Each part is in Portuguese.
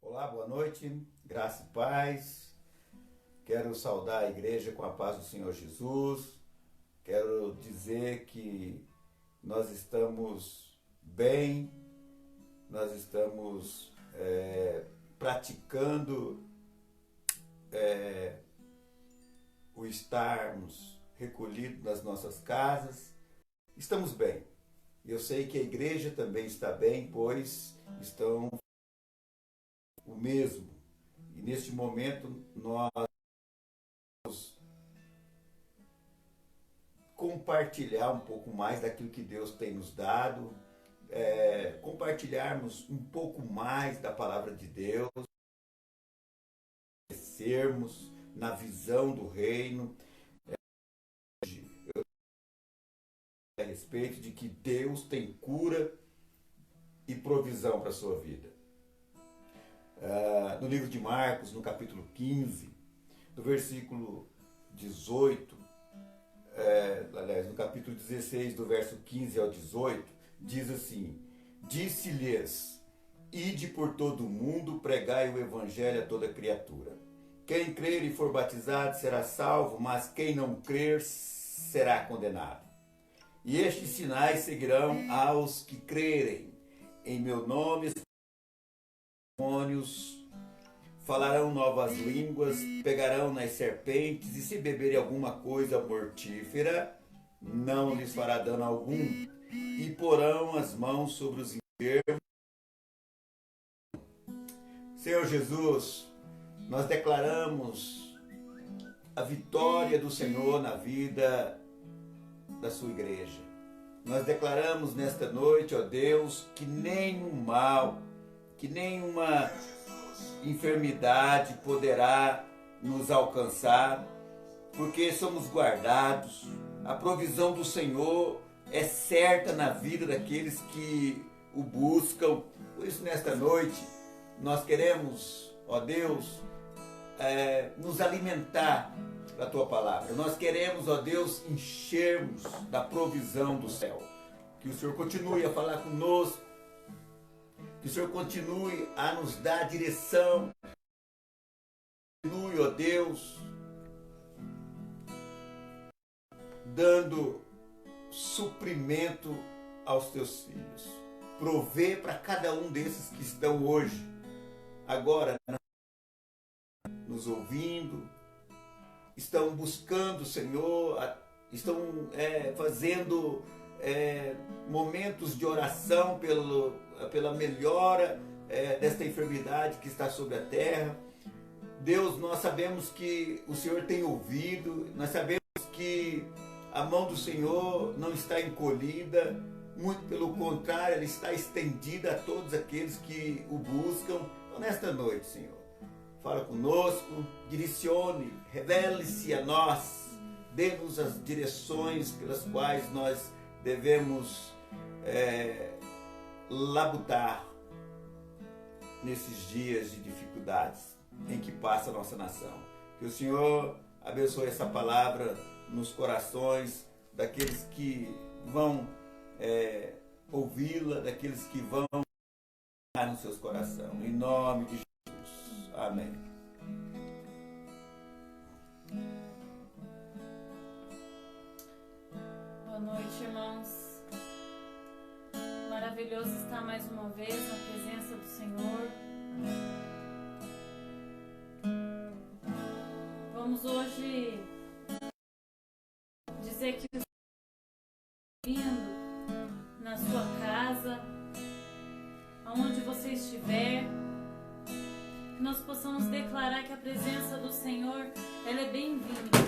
Olá, boa noite, graça e paz. Quero saudar a igreja com a paz do Senhor Jesus. Quero dizer que nós estamos bem, nós estamos praticando o estarmos recolhidos nas nossas casas. Estamos bem. Eu sei que a igreja também está bem, pois estão o mesmo. E neste momento nós vamos compartilhar um pouco mais daquilo que Deus tem nos dado, compartilharmos um pouco mais da palavra de Deus, crescermos na visão do reino, a respeito de que Deus tem cura e provisão para a sua vida. No livro de Marcos, no capítulo 15, do versículo 18, aliás, no capítulo 16, do verso 15 ao 18, diz assim: disse-lhes, ide por todo o mundo, pregai o evangelho a toda criatura. Quem crer e for batizado será salvo, mas quem não crer será condenado. E estes sinais seguirão aos que crerem. Em meu nome, demônios, falarão novas línguas, pegarão nas serpentes, e se beberem alguma coisa mortífera, não lhes fará dano algum, e porão as mãos sobre os enfermos. Senhor Jesus, nós declaramos a vitória do Senhor na vida da sua igreja. Nós declaramos nesta noite, ó Deus, que nenhum mal, que nenhuma enfermidade poderá nos alcançar, porque somos guardados. A provisão do Senhor é certa na vida daqueles que o buscam. Por isso, nesta noite, nós queremos, ó Deus, nos alimentar da Tua Palavra. Nós queremos, ó Deus, enchermos da provisão do céu. Que o Senhor continue a falar conosco, que o Senhor continue a nos dar direção. Continue, ó Deus, dando suprimento aos Teus filhos. Provê para cada um desses que estão hoje, agora, nos ouvindo, estão buscando, Senhor, estão fazendo momentos de oração pela melhora desta enfermidade que está sobre a terra. Deus, nós sabemos que o Senhor tem ouvido, nós sabemos que a mão do Senhor não está encolhida, muito pelo contrário, ela está estendida a todos aqueles que o buscam. Então, nesta noite, Senhor, fala conosco, direcione, revele-se a nós, dê-nos as direções pelas quais nós devemos labutar nesses dias de dificuldades em que passa a nossa nação. Que o Senhor abençoe essa palavra nos corações daqueles que vão ouvi-la, daqueles que vão nos seus corações. Em nome de Jesus. Amém. Boa noite, irmãos. Maravilhoso estar mais uma vez na presença do Senhor. Vamos hoje dizer que o Senhor está vindo na sua casa, aonde você estiver, que nós possamos declarar que a presença do Senhor, ela é bem-vinda.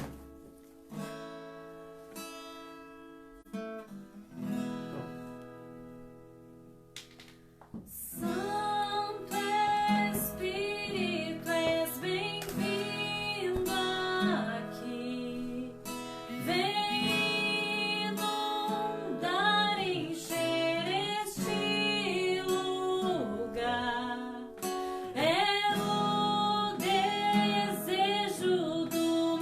Do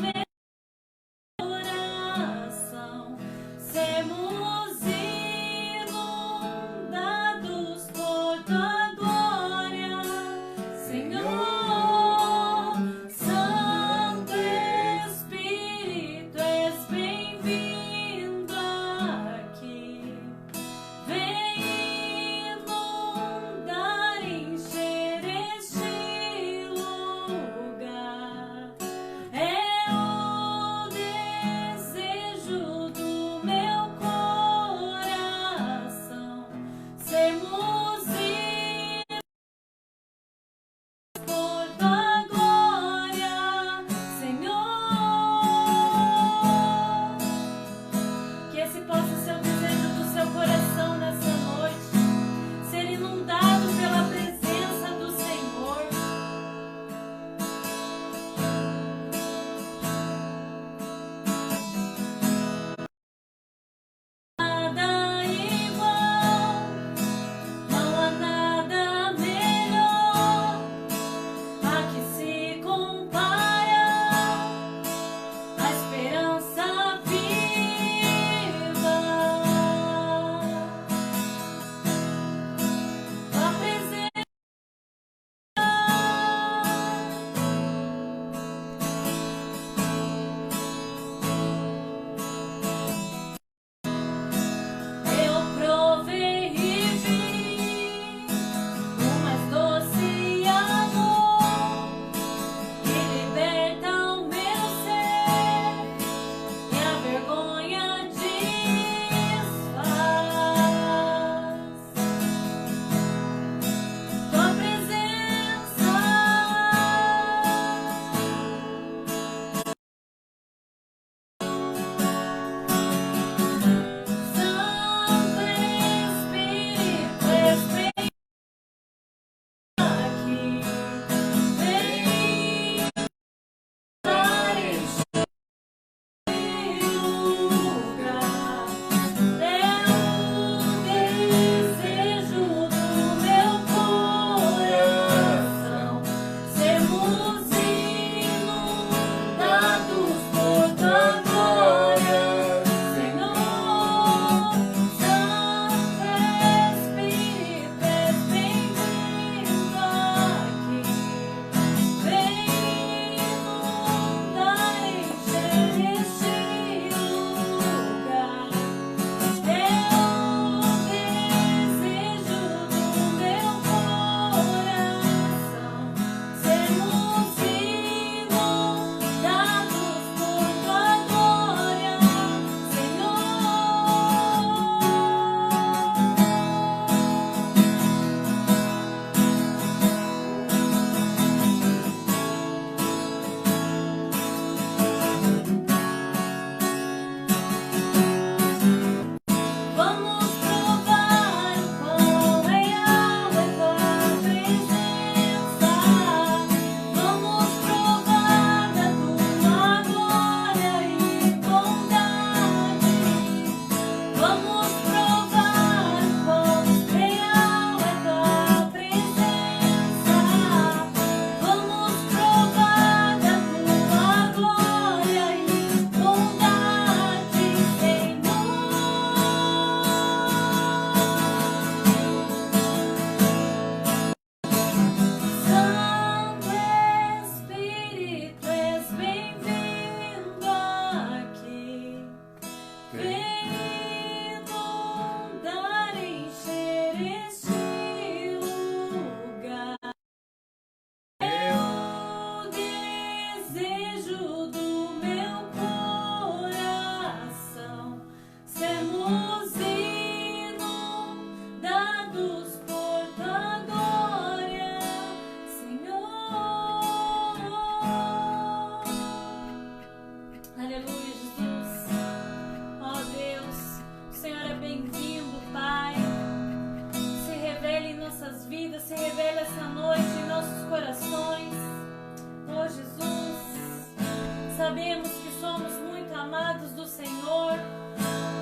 somos muito amados do Senhor.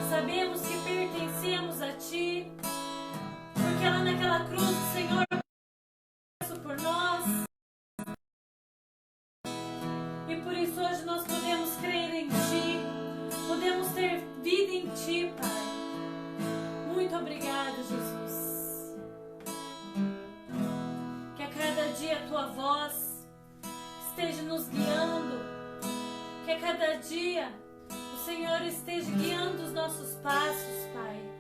Sabemos que pertencemos a Ti, porque lá naquela cruz o Senhor fez por nós. E por isso hoje nós podemos crer em Ti, podemos ter vida em Ti, Pai. Muito obrigada, Jesus. Que a cada dia a Tua voz esteja nos guiando, que a cada dia o Senhor esteja guiando os nossos passos, Pai.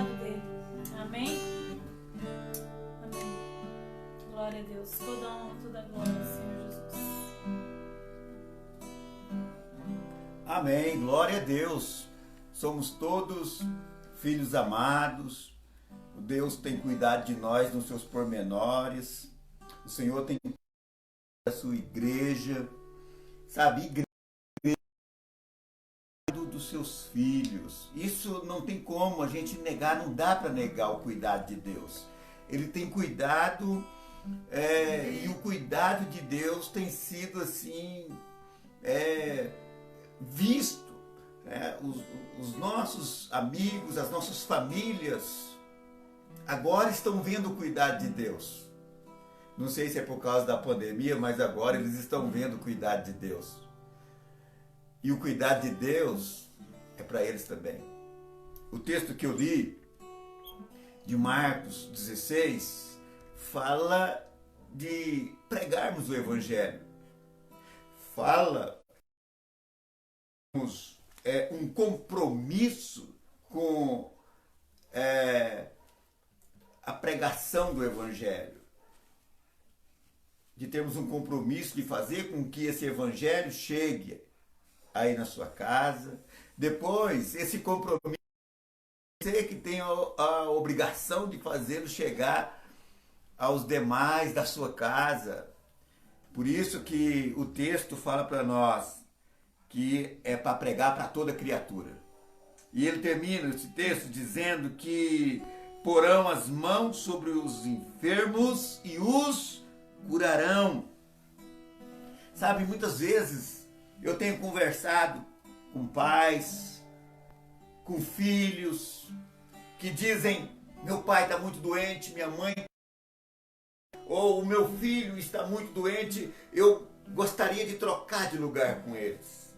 cuidado dele. Amém? Amém. Glória a Deus. Toda honra, toda glória, Senhor Jesus. Amém. Glória a Deus. Somos todos filhos amados. O Deus tem cuidado de nós nos seus pormenores. O Senhor tem cuidado da sua igreja. Sabe, igreja dos seus filhos. Isso não tem como a gente negar, não dá para negar o cuidado de Deus. Ele tem cuidado, e o cuidado de Deus tem sido assim, visto. Os nossos amigos, as nossas famílias, agora estão vendo o cuidado de Deus. Não sei se é por causa da pandemia, mas agora eles estão vendo o cuidado de Deus. E o cuidado de Deus é para eles também. O texto que eu li, de Marcos 16, fala de pregarmos o Evangelho. Fala um compromisso com a pregação do Evangelho. De termos um compromisso de fazer com que esse Evangelho chegue aí na sua casa. Depois, esse compromisso, você que tem a obrigação de fazê-lo chegar aos demais da sua casa. Por isso que o texto fala para nós que é para pregar para toda criatura. E ele termina esse texto dizendo que porão as mãos sobre os enfermos e os curarão. Sabe, muitas vezes eu tenho conversado com pais, com filhos, que dizem, meu pai está muito doente, minha mãe, ou o meu filho está muito doente, eu gostaria de trocar de lugar com eles.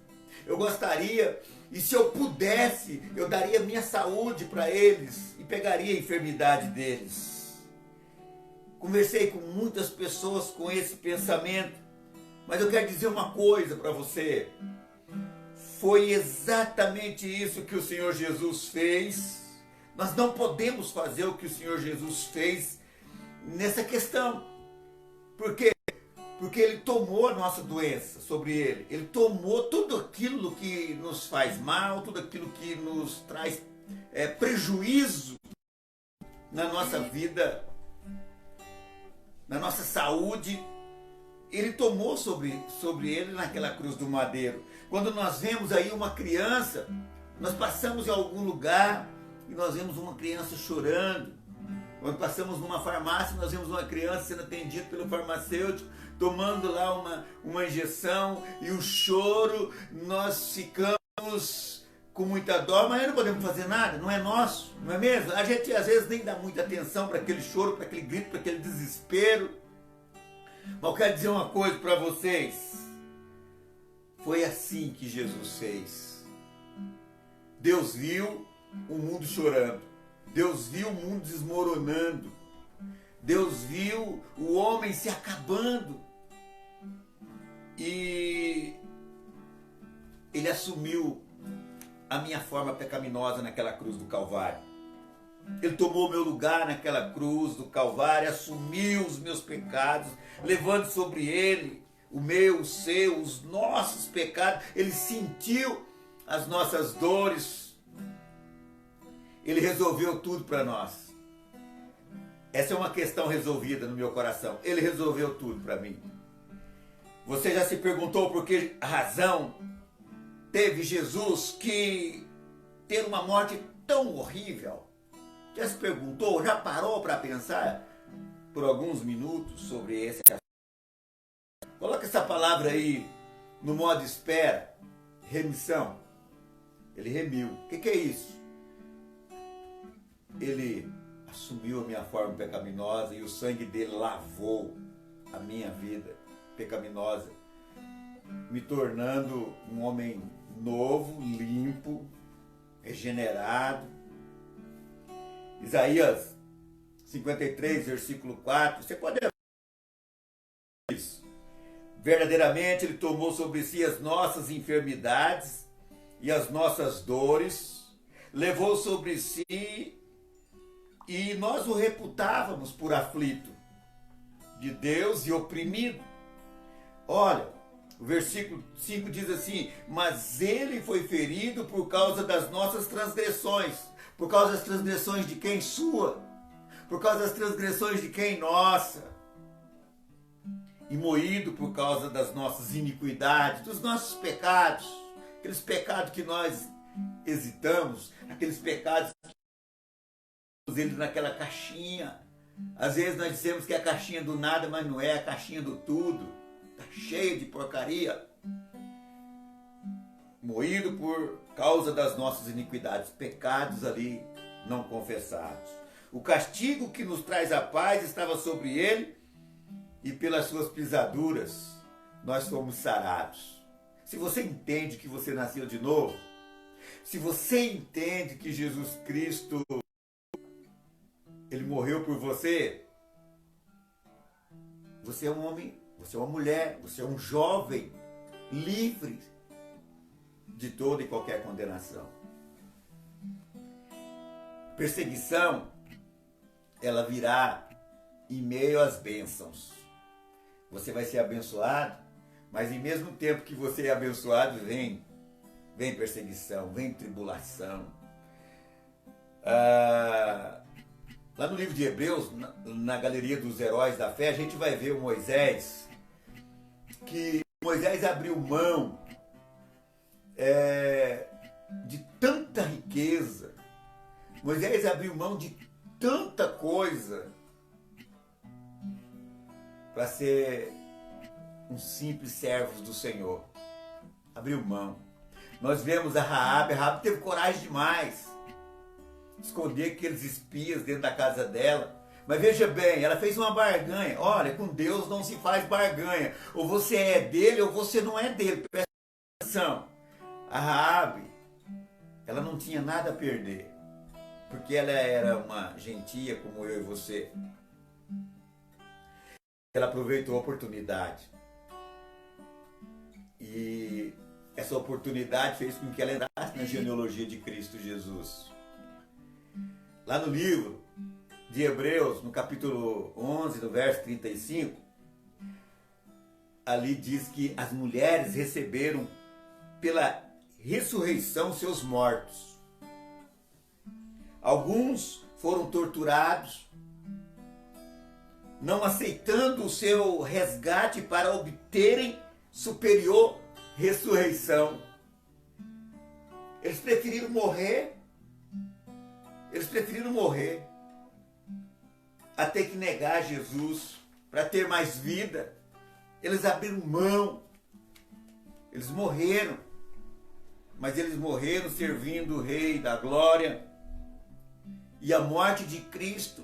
Eu gostaria, e se eu pudesse, eu daria minha saúde para eles e pegaria a enfermidade deles. Conversei com muitas pessoas com esse pensamento, mas eu quero dizer uma coisa para você. Foi exatamente isso que o Senhor Jesus fez. Nós não podemos fazer o que o Senhor Jesus fez nessa questão. Por quê? Porque Ele tomou a nossa doença sobre Ele. Ele tomou tudo aquilo que nos faz mal, tudo aquilo que nos traz prejuízo na nossa vida, na nossa saúde. Ele tomou sobre Ele naquela cruz do madeiro. Quando nós vemos aí uma criança, nós passamos em algum lugar e nós vemos uma criança chorando. Quando passamos numa farmácia, nós vemos uma criança sendo atendida pelo farmacêutico, tomando lá uma injeção, e o choro, nós ficamos com muita dó, mas não podemos fazer nada, não é nosso, não é mesmo? A gente às vezes nem dá muita atenção para aquele choro, para aquele grito, para aquele desespero. Mas eu quero dizer uma coisa para vocês. Foi assim que Jesus fez. Deus viu o mundo chorando. Deus viu o mundo desmoronando. Deus viu o homem se acabando. E Ele assumiu a minha forma pecaminosa naquela cruz do Calvário. Ele tomou meu lugar naquela cruz do Calvário, assumiu os meus pecados, levando sobre Ele o meu, o seu, os nossos pecados. Ele sentiu as nossas dores. Ele resolveu tudo para nós. Essa é uma questão resolvida no meu coração. Ele resolveu tudo para mim. Você já se perguntou por que razão teve Jesus que ter uma morte tão horrível? Já se perguntou, já parou para pensar por alguns minutos sobre esse assunto? Coloca essa palavra aí no modo espera, remissão. Ele remiu. O que é isso? Ele assumiu a minha forma pecaminosa e o sangue dele lavou a minha vida pecaminosa, me tornando um homem novo, limpo, regenerado. Isaías 53, versículo 4, você pode ver isso. Verdadeiramente Ele tomou sobre si as nossas enfermidades e as nossas dores, levou sobre si e nós o reputávamos por aflito de Deus e oprimido. Olha, o versículo 5 diz assim: mas ele foi ferido por causa das nossas transgressões. Por causa das transgressões de quem? Sua. Por causa das transgressões de quem? Nossa. E moído por causa das nossas iniquidades, dos nossos pecados. Aqueles pecados que nós hesitamos, aqueles pecados que eles naquela caixinha. Às vezes nós dizemos que é a caixinha do nada, mas não é, a caixinha do tudo. Está cheia de porcaria. Moído por causa das nossas iniquidades, pecados ali não confessados. O castigo que nos traz a paz estava sobre ele, e pelas suas pisaduras nós fomos sarados. Se você entende que você nasceu de novo, se você entende que Jesus Cristo, ele morreu por você, você é um homem, você é uma mulher, você é um jovem livre de toda e qualquer condenação. Perseguição, ela virá em meio às bênçãos. Você vai ser abençoado, mas em mesmo tempo que você é abençoado, vem perseguição, vem tribulação. Lá no livro de Hebreus, na galeria dos heróis da fé, a gente vai ver o Moisés, que Moisés abriu mão de tanta riqueza. Moisés abriu mão de tanta coisa para ser um simples servo do Senhor. Abriu mão. Nós vemos a Raabe teve coragem demais. Esconder aqueles espias dentro da casa dela. Mas veja bem, ela fez uma barganha. Olha, com Deus não se faz barganha. Ou você é dele ou você não é dele. Presta atenção. A Raabe, ela não tinha nada a perder. Porque ela era uma gentia como eu e você. Ela aproveitou a oportunidade. E essa oportunidade fez com que ela entrasse na genealogia de Cristo Jesus. Lá no livro de Hebreus, no capítulo 11, no verso 35, ali diz que as mulheres receberam pela ressurreição seus mortos. Alguns foram torturados, não aceitando o seu resgate para obterem superior ressurreição. Eles preferiram morrer. Eles preferiram morrer a ter que negar Jesus para ter mais vida. Eles abriram mão. Eles morreram. Mas eles morreram servindo o Rei da Glória. E a morte de Cristo,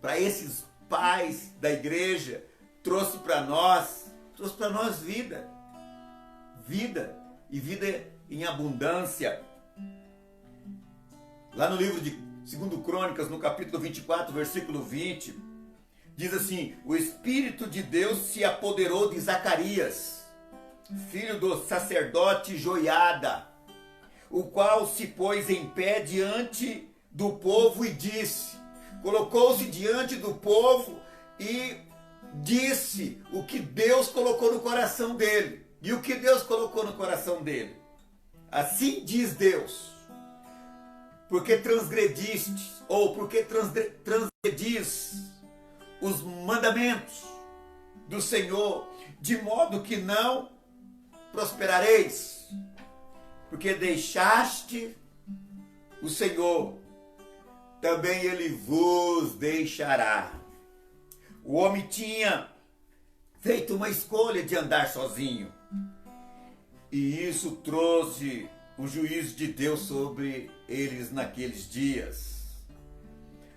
para esses pais da igreja, trouxe para nós vida. Vida e vida em abundância. Lá no livro de 2 Crônicas, no capítulo 24, versículo 20, diz assim: o Espírito de Deus se apoderou de Zacarias, filho do sacerdote Joiada, o qual se pôs em pé diante do povo e disse, colocou-se diante do povo e disse o que Deus colocou no coração dele. E o que Deus colocou no coração dele? Assim diz Deus: porque transgrediste, ou porque transgredis os mandamentos do Senhor, de modo que não prosperareis, porque deixaste o Senhor, também Ele vos deixará. O homem tinha feito uma escolha de andar sozinho, e isso trouxe o juízo de Deus sobre eles naqueles dias.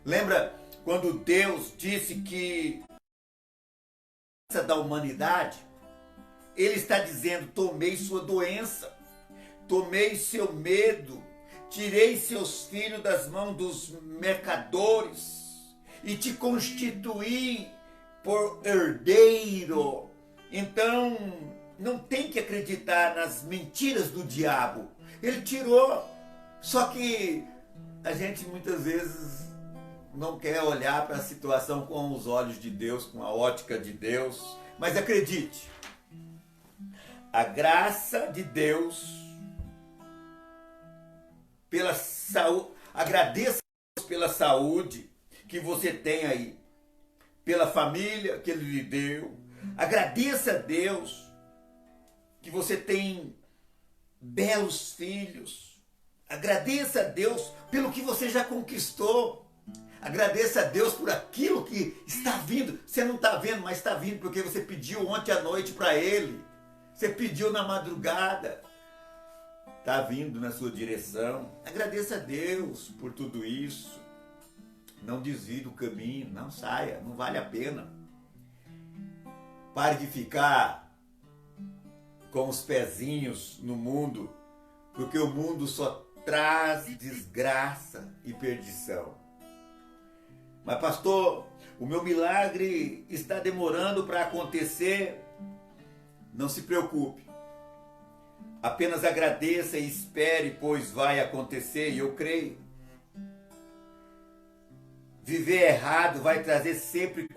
Lembra quando Deus disse que a da humanidade, Ele está dizendo: tomei sua doença, tomei seu medo, tirei seus filhos das mãos dos mercadores e te constituí por herdeiro. Então, não tem que acreditar nas mentiras do diabo. Ele tirou, só que a gente muitas vezes não quer olhar para a situação com os olhos de Deus, com a ótica de Deus, mas acredite, a graça de Deus pela saúde, agradeça pela saúde que você tem aí, pela família que Ele lhe deu, agradeça a Deus que você tem belos filhos, agradeça a Deus pelo que você já conquistou, agradeça a Deus por aquilo que está vindo, você não está vendo, mas está vindo porque você pediu ontem à noite para Ele, você pediu na madrugada, está vindo na sua direção. Agradeça a Deus por tudo isso. Não desvie do caminho, não saia, não vale a pena. Pare de ficar com os pezinhos no mundo, porque o mundo só traz desgraça e perdição. Mas pastor, o meu milagre está demorando para acontecer. Não se preocupe. Apenas agradeça e espere, pois vai acontecer, e eu creio. Viver errado vai trazer sempre.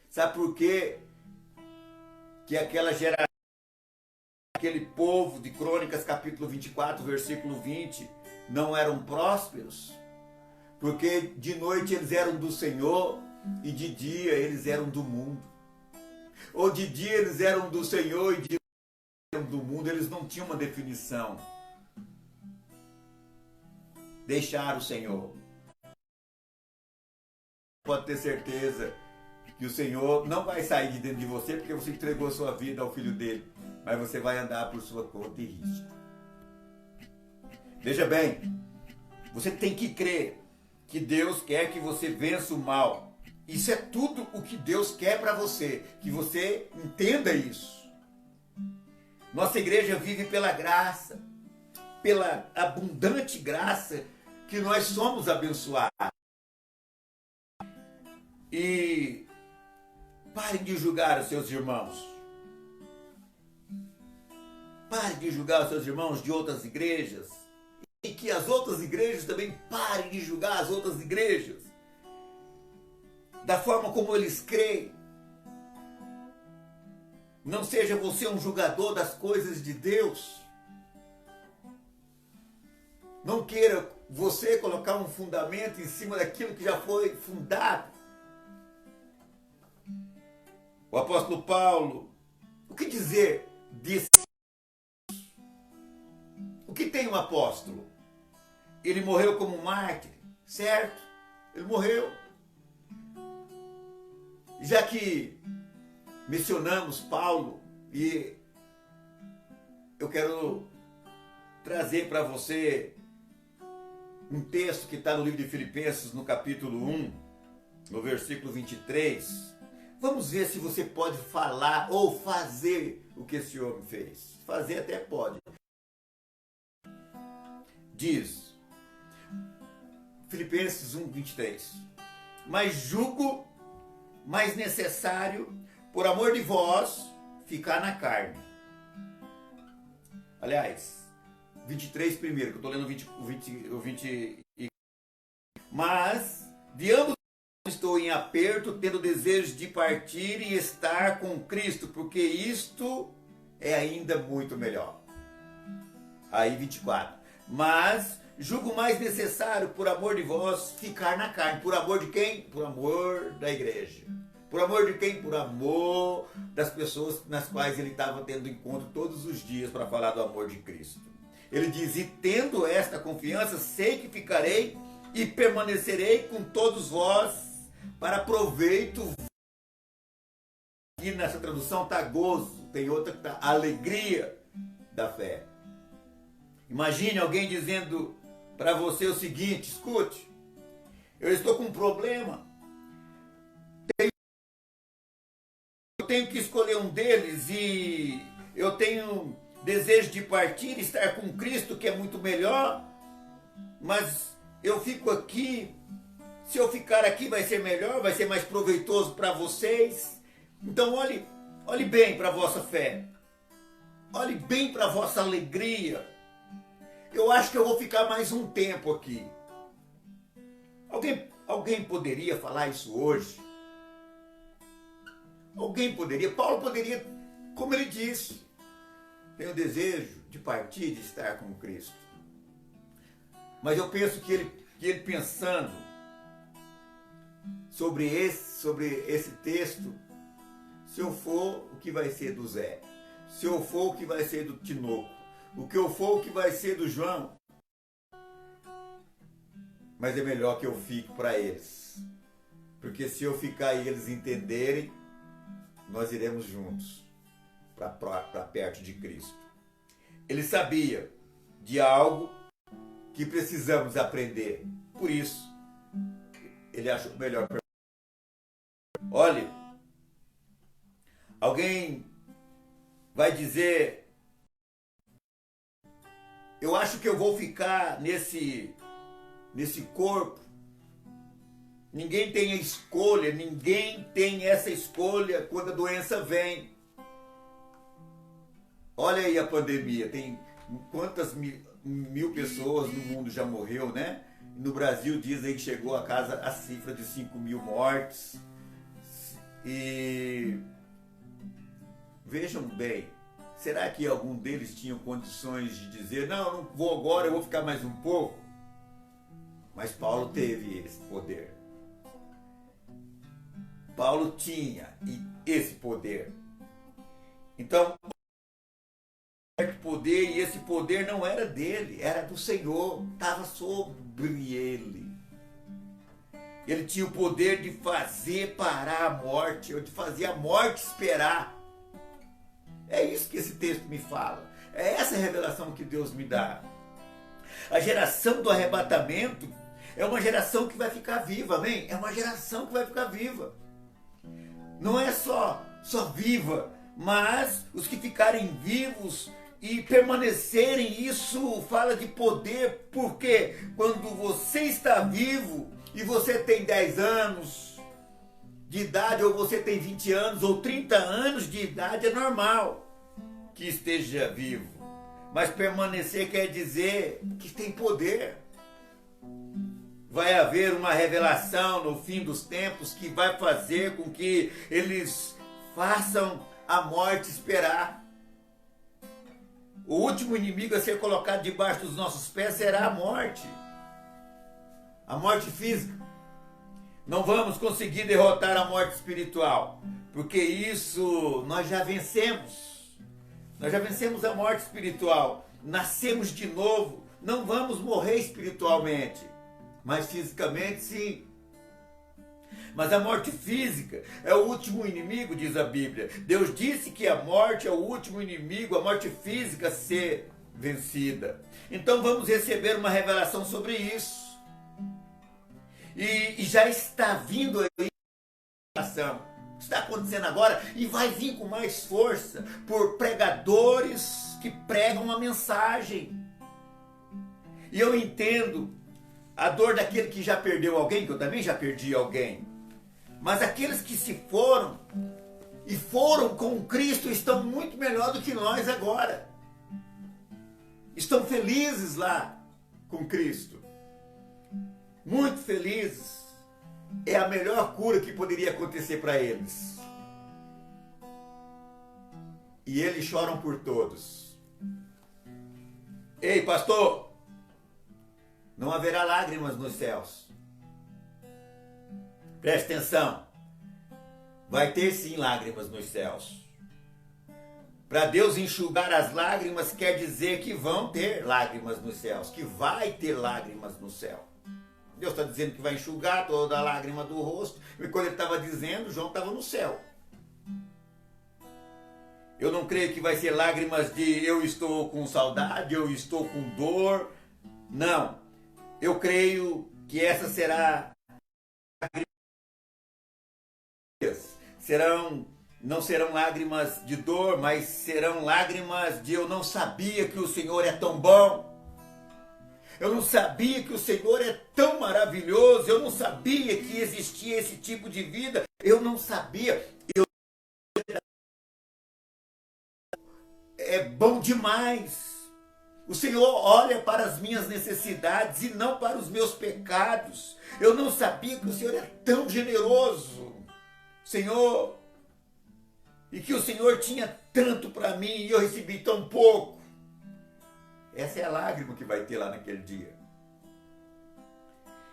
Sabe por quê? Que aquela geração, aquele povo de Crônicas capítulo 24, versículo 20, não eram prósperos? Porque de noite eles eram do Senhor e de dia eles eram do mundo. Ou de dia eles eram do Senhor e de noite eram do mundo, eles não tinham uma definição. Deixaram o Senhor. Pode ter certeza que o Senhor não vai sair de dentro de você porque você entregou sua vida ao Filho dele, mas você vai andar por sua conta e risco. Veja bem, você tem que crer que Deus quer que você vença o mal. Isso é tudo o que Deus quer para você, que você entenda isso. Nossa igreja vive pela graça, pela abundante graça que nós somos abençoados. E parem de julgar os seus irmãos. Parem de julgar os seus irmãos de outras igrejas. E que as outras igrejas também parem de julgar as outras igrejas. Da forma como eles creem. Não seja você um julgador das coisas de Deus. Não queira você colocar um fundamento em cima daquilo que já foi fundado. O apóstolo Paulo, o que dizer desse? O que tem um apóstolo? Ele morreu como mártir, certo? Ele morreu. Já que mencionamos Paulo, e eu quero trazer para você um texto que está no livro de Filipenses, no capítulo 1, no versículo 23. Vamos ver se você pode falar ou fazer o que esse homem fez. Fazer até pode. Diz, Filipenses 1, 23. Mas julgo mais necessário, por amor de vós, ficar na carne. Aliás, 23 primeiro, que eu estou lendo o 20. Mas, de ambos estou em aperto, tendo desejo de partir e estar com Cristo, porque isto é ainda muito melhor. Aí 24. Mas julgo mais necessário, por amor de vós, ficar na carne. Por amor de quem? Por amor da igreja. Por amor de quem? Por amor das pessoas nas quais ele estava tendo encontro todos os dias para falar do amor de Cristo. Ele diz, e tendo esta confiança, sei que ficarei e permanecerei com todos vós para proveito. E nessa tradução está gozo, tem outra que está alegria da fé. Imagine alguém dizendo para você o seguinte, escute, eu estou com um problema, eu tenho que escolher um deles e eu tenho desejo de partir e estar com Cristo, que é muito melhor, mas eu fico aqui, se eu ficar aqui vai ser melhor, vai ser mais proveitoso para vocês. Então olhe bem para a vossa fé, olhe bem para a vossa alegria. eu acho que eu vou ficar mais um tempo aqui. Alguém poderia falar isso hoje? Alguém poderia? Paulo poderia, como ele disse, tenho desejo de partir, de estar com Cristo. Mas eu penso que ele pensando sobre esse texto, se eu for, o que vai ser do Zé? Se eu for, o que vai ser do Tinoco? O que eu for, o que vai ser do João? Mas é melhor que eu fique para eles. Porque se eu ficar e eles entenderem, nós iremos juntos para perto de Cristo. Ele sabia de algo que precisamos aprender. Por isso, ele achou melhor. Olhe, alguém vai dizer, eu acho que eu vou ficar nesse corpo. Ninguém tem a escolha, ninguém tem essa escolha quando a doença vem. Olha aí a pandemia, tem quantas mil pessoas no mundo já morreu, né? No Brasil dizem que chegou a cifra de 5.000 mortes. E vejam bem, será que algum deles tinham condições de dizer, não vou agora, eu vou ficar mais um pouco? Mas Paulo teve esse poder. Paulo tinha esse poder. Então, poder, e esse poder não era dele, era do Senhor, estava sobre ele. Ele tinha o poder de fazer parar a morte, ou de fazer a morte esperar. É isso que esse texto me fala. É essa revelação que Deus me dá. A geração do arrebatamento é uma geração que vai ficar viva, amém? É uma geração que vai ficar viva. Não é só viva, mas os que ficarem vivos e permanecerem, isso fala de poder, porque quando você está vivo e você tem 10 anos de idade, ou você tem 20 anos, ou 30 anos de idade, é normal que esteja vivo. Mas permanecer quer dizer que tem poder. Vai haver uma revelação no fim dos tempos que vai fazer com que eles façam a morte esperar. O último inimigo a ser colocado debaixo dos nossos pés será a morte. A morte física. Não vamos conseguir derrotar a morte espiritual, porque isso nós já vencemos. Nós já vencemos a morte espiritual. Nascemos de novo. Não vamos morrer espiritualmente, mas fisicamente sim. Mas a morte física é o último inimigo, diz a Bíblia. Deus disse que a morte é o último inimigo, a morte física a ser vencida. Então vamos receber uma revelação sobre isso. E já está vindo aí a revelação. Está acontecendo agora e vai vir com mais força por pregadores que pregam uma mensagem. E eu entendo a dor daquele que já perdeu alguém, que eu também já perdi alguém. Mas aqueles que se foram e foram com Cristo estão muito melhor do que nós agora. Estão felizes lá com Cristo. Muito felizes. É a melhor cura que poderia acontecer para eles. E eles choram por todos. Ei, pastor! Não haverá lágrimas nos céus. Preste atenção. Vai ter sim lágrimas nos céus. Para Deus enxugar as lágrimas quer dizer que vão ter lágrimas nos céus, que vai ter lágrimas no céu. Deus está dizendo que vai enxugar toda a lágrima do rosto. E quando ele estava dizendo, João estava no céu. Eu não creio que vai ser lágrimas de eu estou com saudade, eu estou com dor. Não. Eu creio que essa será não serão lágrimas de dor, mas serão lágrimas de eu não sabia que o Senhor é tão bom. Eu não sabia que o Senhor é tão maravilhoso. Eu não sabia que existia esse tipo de vida. Eu não sabia. É bom demais. O Senhor olha para as minhas necessidades e não para os meus pecados. Eu não sabia que o Senhor é tão generoso, Senhor, e que o Senhor tinha tanto para mim e eu recebi tão pouco. Essa é a lágrima que vai ter lá naquele dia.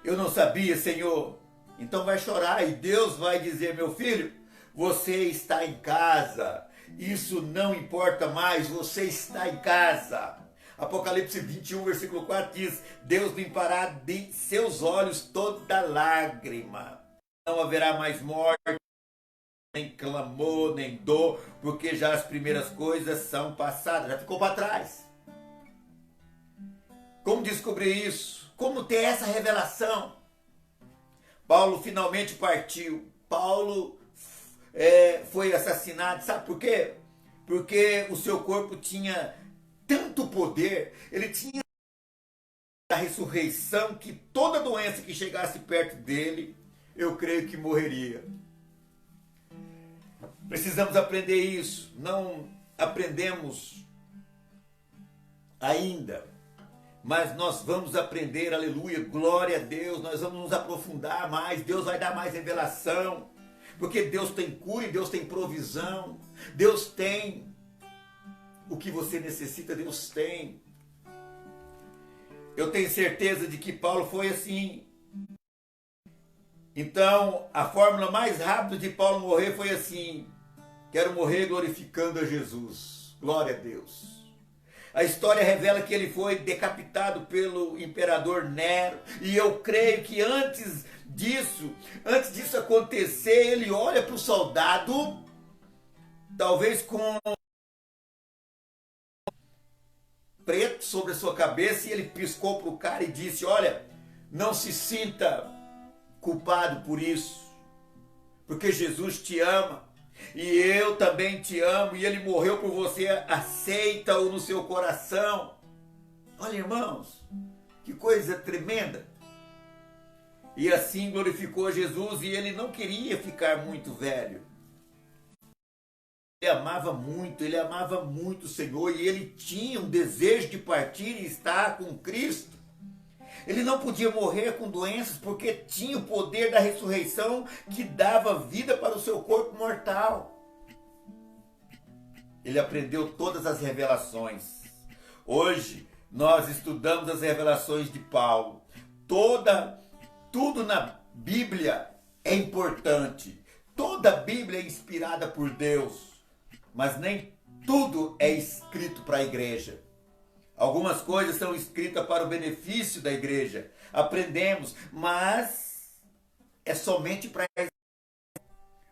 Eu não sabia, Senhor. Então vai chorar e Deus vai dizer: meu filho, você está em casa. Isso não importa mais, você está em casa. Apocalipse 21, versículo 4 diz: Deus limpará de seus olhos toda lágrima. Não haverá mais morte, nem clamor, nem dor, porque já as primeiras coisas são passadas, já ficou para trás. Como descobrir isso? Como ter essa revelação? Paulo finalmente partiu. Paulo foi assassinado. Sabe por quê? Porque o seu corpo tinha tanto poder, ele tinha a ressurreição, que toda doença que chegasse perto dele, eu creio que morreria. Precisamos aprender isso. Não aprendemos ainda, mas nós vamos aprender, aleluia, glória a Deus. Nós vamos nos aprofundar mais, Deus vai dar mais revelação, porque Deus tem cura e Deus tem provisão. Deus tem o que você necessita, Deus tem. Eu tenho certeza de que Paulo foi assim. Então, a fórmula mais rápida de Paulo morrer foi assim: quero morrer glorificando a Jesus. Glória a Deus. A história revela que ele foi decapitado pelo imperador Nero. E eu creio que antes disso acontecer, ele olha para o soldado, talvez com preto sobre a sua cabeça, e ele piscou para o cara e disse: olha, não se sinta culpado por isso, porque Jesus te ama e eu também te amo, e ele morreu por você, aceita-o no seu coração. Olha, irmãos, que coisa tremenda. E assim glorificou Jesus, e ele não queria ficar muito velho. Ele amava muito o Senhor, e ele tinha um desejo de partir e estar com Cristo. Ele não podia morrer com doenças, porque tinha o poder da ressurreição que dava vida para o seu corpo mortal. Ele aprendeu todas as revelações. Hoje nós estudamos as revelações de Paulo. Tudo na Bíblia é importante. Toda a Bíblia é inspirada por Deus, mas nem tudo é escrito para a igreja. Algumas coisas são escritas para o benefício da igreja. Aprendemos, mas é somente para a igreja.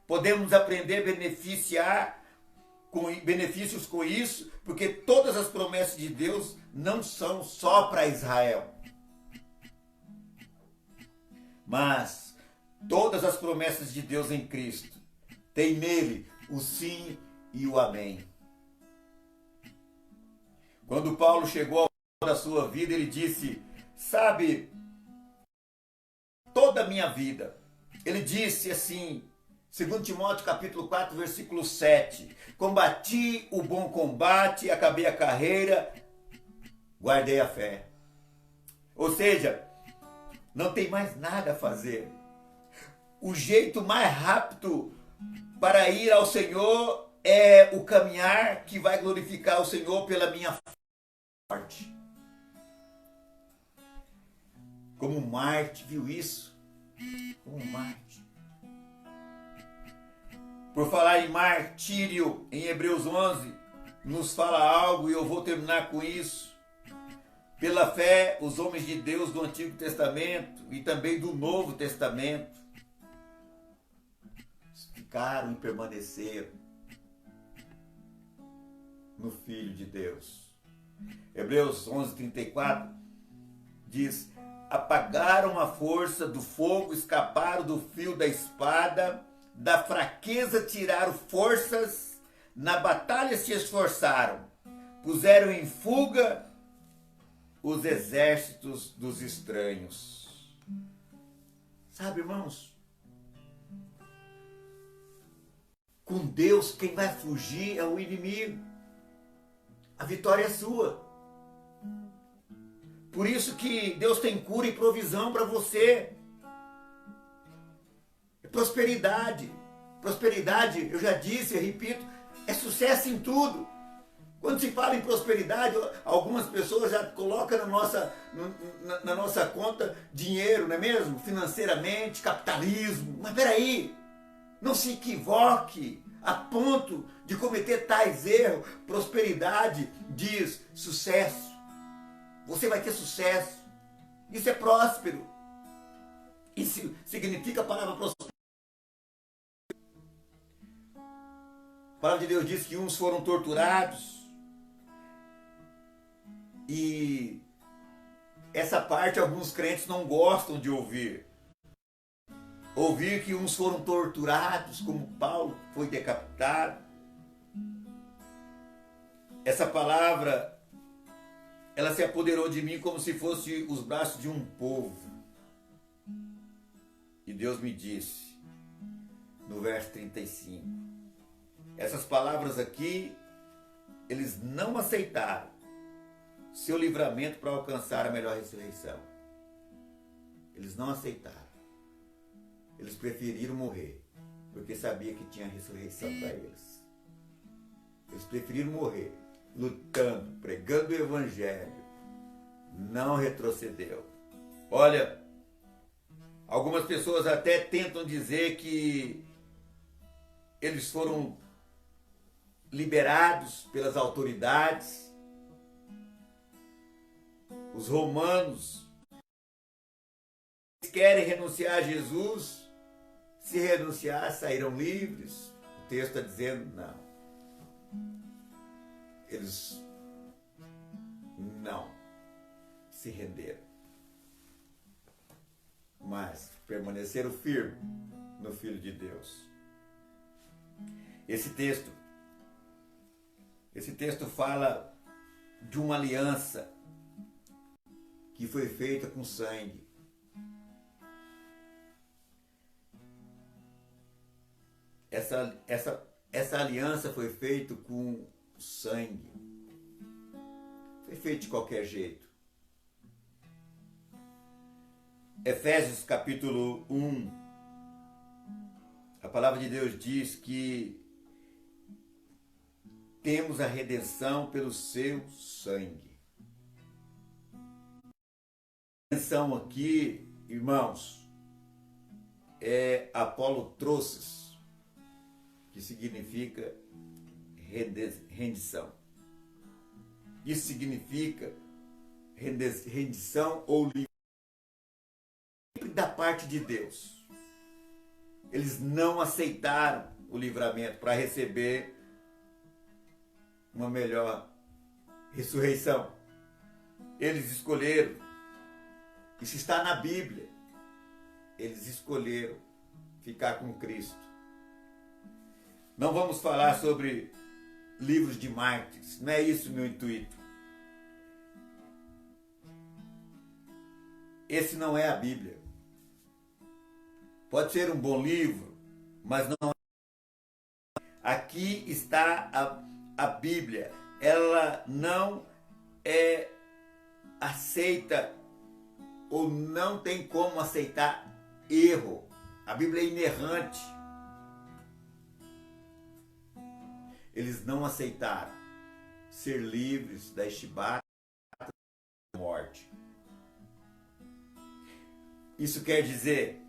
Podemos aprender benefícios com isso, porque todas as promessas de Deus não são só para Israel. Mas todas as promessas de Deus em Cristo têm nele o sim e o amém. Quando Paulo chegou ao final da sua vida, ele disse: sabe, toda a minha vida, ele disse assim, 2 Timóteo capítulo 4, versículo 7, combati o bom combate, acabei a carreira, guardei a fé. Ou seja, não tem mais nada a fazer. O jeito mais rápido para ir ao Senhor é o caminhar que vai glorificar o Senhor pela minha morte. Como Marte viu isso? Como Marte. Por falar em martírio, em Hebreus 11, nos fala algo, e eu vou terminar com isso. Pela fé, os homens de Deus do Antigo Testamento e também do Novo Testamento ficaram e permaneceram no Filho de Deus. Hebreus 11:34 diz: apagaram a força do fogo, escaparam do fio da espada, da fraqueza tiraram forças, na batalha se esforçaram, puseram em fuga os exércitos dos estranhos. Sabe, irmãos, com Deus quem vai fugir é o inimigo. A vitória é sua. Por isso que Deus tem cura e provisão para você. É prosperidade. Prosperidade, eu já disse, eu repito, é sucesso em tudo. Quando se fala em prosperidade, algumas pessoas já colocam na nossa conta dinheiro, não é mesmo? Financeiramente, capitalismo. Mas peraí, não se equivoque a ponto de cometer tais erros. Prosperidade diz sucesso. Você vai ter sucesso. Isso é próspero. Isso significa a palavra prosperidade. A palavra de Deus diz que uns foram torturados. E essa parte alguns crentes não gostam de ouvir. Ouvir que uns foram torturados, como Paulo foi decapitado. Essa palavra, ela se apoderou de mim como se fosse os braços de um povo. E Deus me disse, no verso 35, essas palavras aqui, eles não aceitaram seu livramento para alcançar a melhor ressurreição. Eles não aceitaram. Eles preferiram morrer, porque sabia que tinha ressurreição para eles. Eles preferiram morrer, lutando, pregando o evangelho. Não retrocedeu. Olha, algumas pessoas até tentam dizer que eles foram liberados pelas autoridades. Os romanos querem renunciar a Jesus. Se renunciar, sairão livres. O texto está dizendo não. Eles não se renderam, mas permaneceram firmes no Filho de Deus. Esse texto fala de uma aliança que foi feita com sangue. Essa aliança foi feita com sangue. Foi feita de qualquer jeito. Efésios capítulo 1, a palavra de Deus diz que temos a redenção pelo seu sangue. A redenção aqui, irmãos, é apolotrosis, que significa rendição. Isso significa rendição ou livre da parte de Deus. Eles não aceitaram o livramento para receber uma melhor ressurreição. Eles escolheram, isso está na Bíblia, eles escolheram ficar com Cristo. Não vamos falar sobre livros de mártires, não é isso o meu intuito. Esse não é a Bíblia. Pode ser um bom livro, mas não é. Aqui está a Bíblia. Ela não é aceita ou não tem como aceitar erro. A Bíblia é inerrante. Eles não aceitaram ser livres da chibata da morte. Isso quer dizer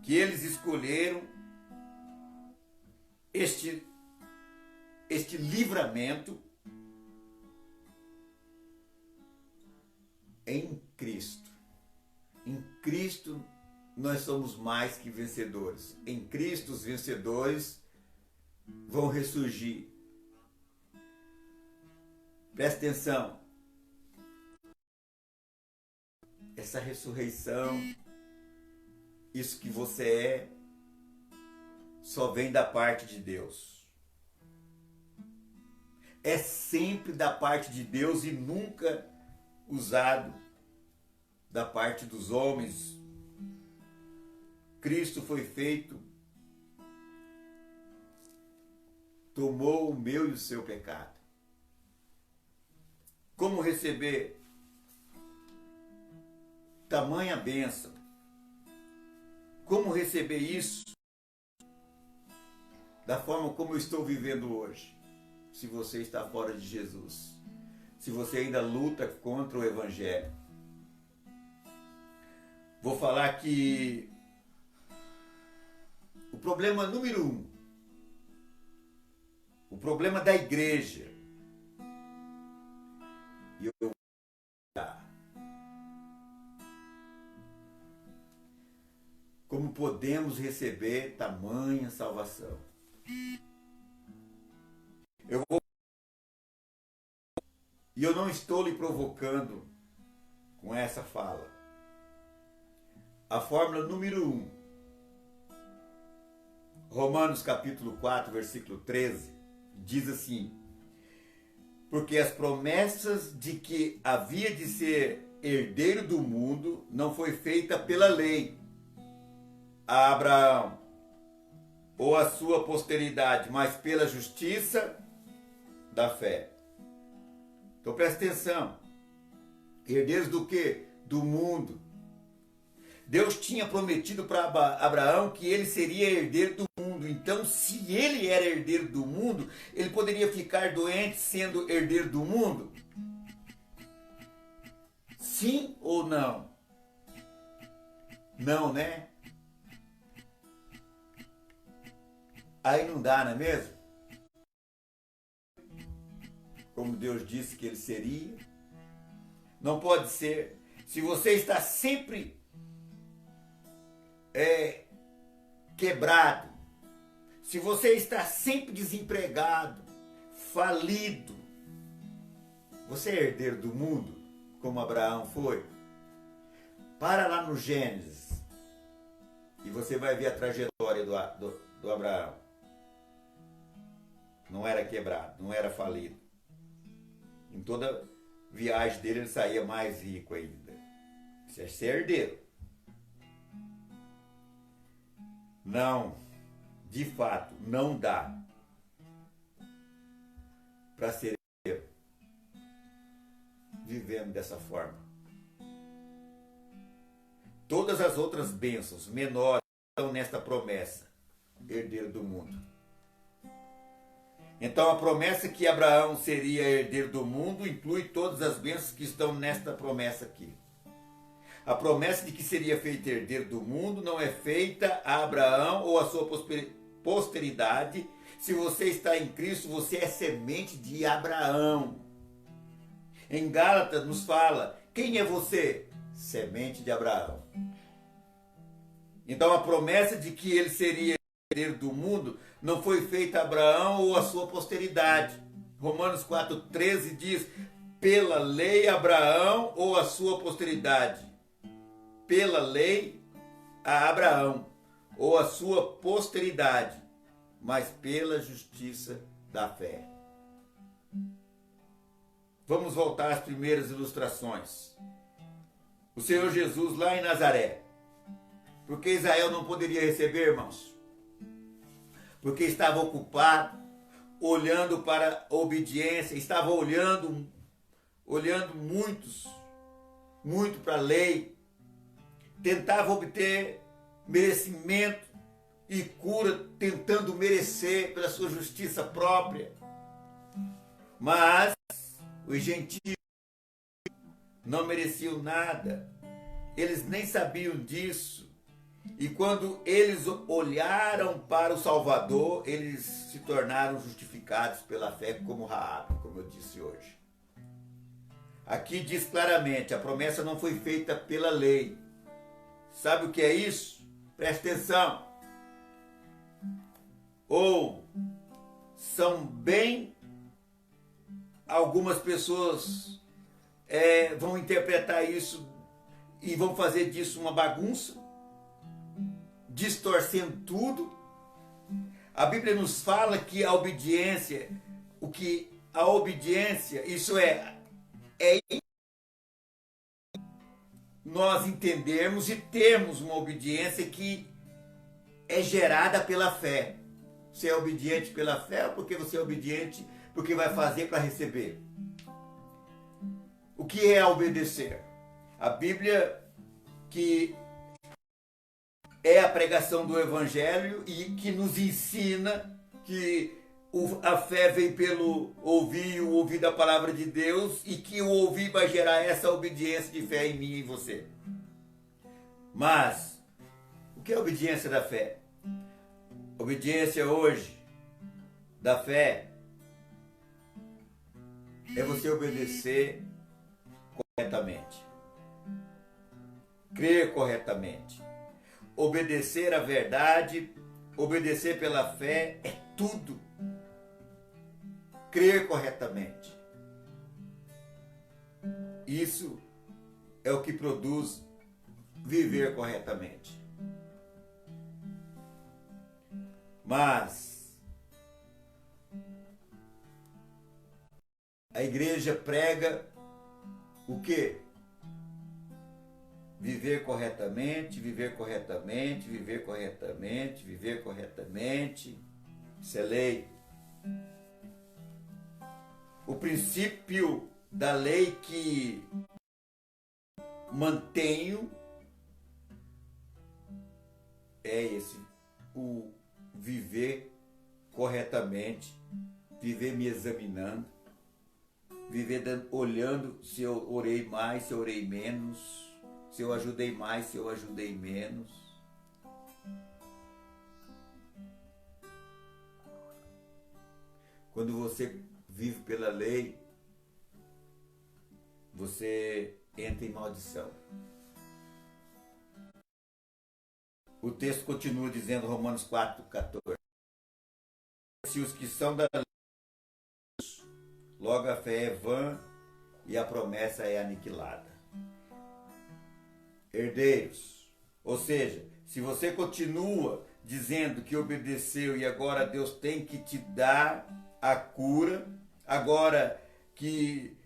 que eles escolheram este livramento em Cristo. Em Cristo nós somos mais que vencedores. Em Cristo os vencedores vão ressurgir. Presta atenção. Essa ressurreição, isso que você é, só vem da parte de Deus. É sempre da parte de Deus e nunca usado da parte dos homens. Cristo foi feito, tomou o meu e o seu pecado. Como receber tamanha bênção. Como receber isso da forma como eu estou vivendo hoje? Se você está fora de Jesus, se você ainda luta contra o Evangelho. Vou falar que o problema número 1, o problema da igreja, e eu vou dar, como podemos receber tamanha salvação. E eu não estou lhe provocando com essa fala. A fórmula número 1, Romanos capítulo 4, versículo 13, diz assim: porque as promessas de que havia de ser herdeiro do mundo não foi feita pela lei a Abraão ou a sua posteridade, mas pela justiça da fé. Então presta atenção. Herdeiros do quê? Do mundo. Deus tinha prometido para Abraão que ele seria herdeiro do mundo. Então, se ele era herdeiro do mundo, ele poderia ficar doente sendo herdeiro do mundo? Sim ou não? Não, né? Aí não dá, não é mesmo? Como Deus disse que ele seria. Não pode ser. Se você está sempre quebrado, se você está sempre desempregado, falido, você é herdeiro do mundo, como Abraão foi? Para lá no Gênesis e você vai ver a trajetória do Abraão. Não era quebrado, não era falido. Em toda viagem dele ele saía mais rico ainda. Isso é ser herdeiro. Não, de fato, não dá para ser herdeiro vivendo dessa forma. Todas as outras bênçãos menores estão nesta promessa, herdeiro do mundo. Então a promessa que Abraão seria herdeiro do mundo inclui todas as bênçãos que estão nesta promessa aqui. A promessa de que seria feito herdeiro do mundo não é feita a Abraão ou a sua posteridade. Se você está em Cristo, você é semente de Abraão. Em Gálatas nos fala, quem é você? Semente de Abraão. Então a promessa de que ele seria herdeiro do mundo não foi feita a Abraão ou a sua posteridade. Romanos 4,13 diz, pela lei Abraão ou a sua posteridade. Pela lei a Abraão ou a sua posteridade, mas pela justiça da fé. Vamos voltar às primeiras ilustrações. O Senhor Jesus lá em Nazaré. Por que Israel não poderia receber, irmãos? Porque estava ocupado, olhando para a obediência, estava olhando muito para a lei, tentava obter merecimento e cura, tentando merecer pela sua justiça própria. Mas os gentios não mereciam nada, eles nem sabiam disso. E quando eles olharam para o Salvador, eles se tornaram justificados pela fé como Raabe, como eu disse hoje. Aqui diz claramente, a promessa não foi feita pela lei. Sabe o que é isso? Presta atenção. Ou são bem... Algumas pessoas vão interpretar isso e vão fazer disso uma bagunça, distorcendo tudo. A Bíblia nos fala que a obediência, isso é nós entendermos e termos uma obediência que é gerada pela fé. Você é obediente pela fé ou porque você é obediente porque vai fazer para receber? O que é obedecer? A Bíblia que é a pregação do Evangelho e que nos ensina que a fé vem pelo ouvir, o ouvir da palavra de Deus, e que o ouvir vai gerar essa obediência de fé em mim e em você. Mas, o que é a obediência da fé? Obediência hoje da fé é você obedecer corretamente, crer corretamente, obedecer a verdade, obedecer pela fé é tudo. Crer corretamente. Isso é o que produz viver corretamente. Mas a igreja prega o quê? Viver corretamente, viver corretamente, viver corretamente, viver corretamente. Isso é lei. O princípio da lei que mantenho é esse, o viver corretamente, viver me examinando, viver olhando se eu orei mais, se eu orei menos, se eu ajudei mais, se eu ajudei menos. Quando você vive pela lei, você entra em maldição. O texto continua dizendo, Romanos 4,14. Se os que são da lei, logo a fé é vã e a promessa é aniquilada. Herdeiros, ou seja, se você continua dizendo que obedeceu e agora Deus tem que te dar a cura, agora que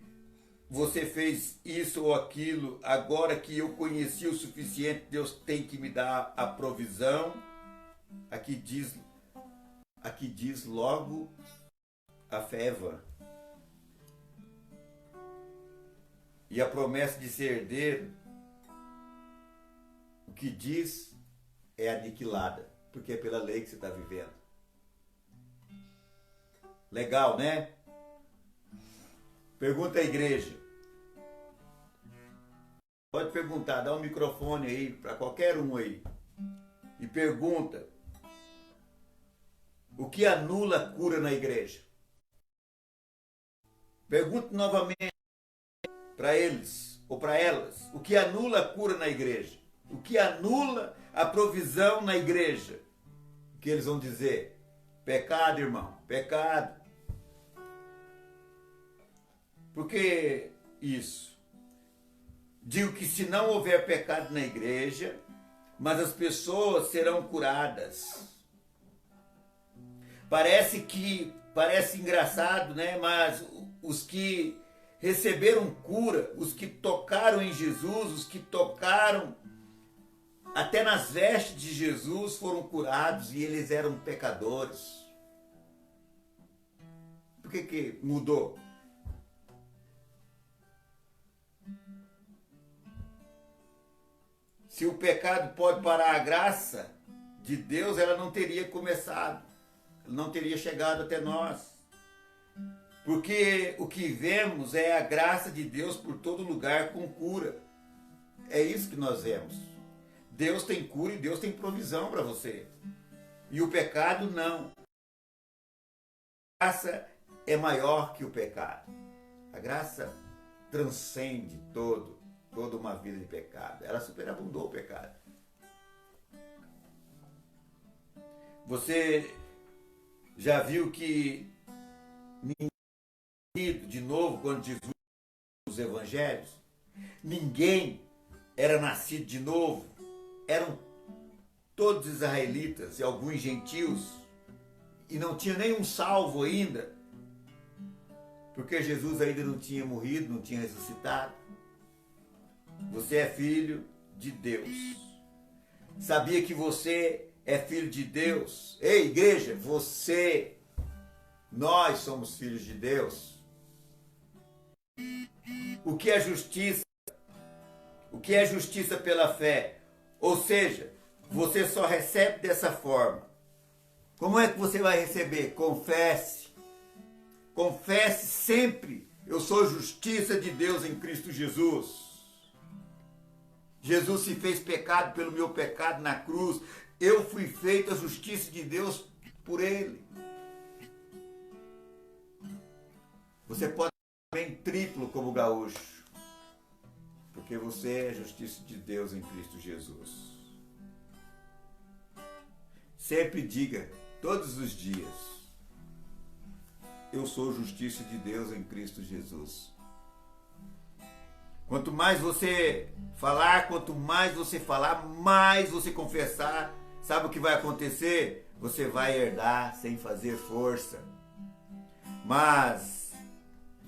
você fez isso ou aquilo, agora que eu conheci o suficiente, Deus tem que me dar a provisão. Aqui diz logo, a fé é vã. E a promessa de ser herdeiro, o que diz é aniquilada, porque é pela lei que você está vivendo. Legal, né? Pergunta à igreja. Pode perguntar, dá um microfone aí para qualquer um aí. E pergunta: o que anula a cura na igreja? Pergunte novamente para eles ou para elas: o que anula a cura na igreja? O que anula a provisão na igreja? O que eles vão dizer? Pecado, irmão, pecado. Por que isso? Digo que se não houver pecado na igreja, mas as pessoas serão curadas. Parece engraçado, né? Mas os que receberam cura, os que tocaram em Jesus, os que tocaram até nas vestes de Jesus foram curados e eles eram pecadores. Por que mudou? Se o pecado pode parar a graça de Deus, ela não teria começado, não teria chegado até nós. Porque o que vemos é a graça de Deus por todo lugar com cura. É isso que nós vemos. Deus tem cura e Deus tem provisão para você. E o pecado não. A graça é maior que o pecado. A graça transcende toda uma vida de pecado. Ela superabundou o pecado. Você já viu que de novo quando Jesus os evangelhos, ninguém era nascido de novo, eram todos israelitas e alguns gentios, e não tinha nenhum salvo ainda, porque Jesus ainda não tinha morrido, não tinha ressuscitado. Você é filho de Deus. Sabia que você é filho de Deus? Ei, igreja, nós somos filhos de Deus. O que é justiça? O que é justiça pela fé? Ou seja, você só recebe dessa forma. Como é que você vai receber? Confesse. Confesse sempre. Eu sou justiça de Deus em Cristo Jesus. Jesus se fez pecado pelo meu pecado na cruz. Eu fui feito a justiça de Deus por Ele. Você pode também triplo como gaúcho, porque você é a justiça de Deus em Cristo Jesus. Sempre diga, todos os dias, eu sou justiça de Deus em Cristo Jesus. Quanto mais você falar, mais você confessar, sabe o que vai acontecer? Você vai herdar sem fazer força. Mas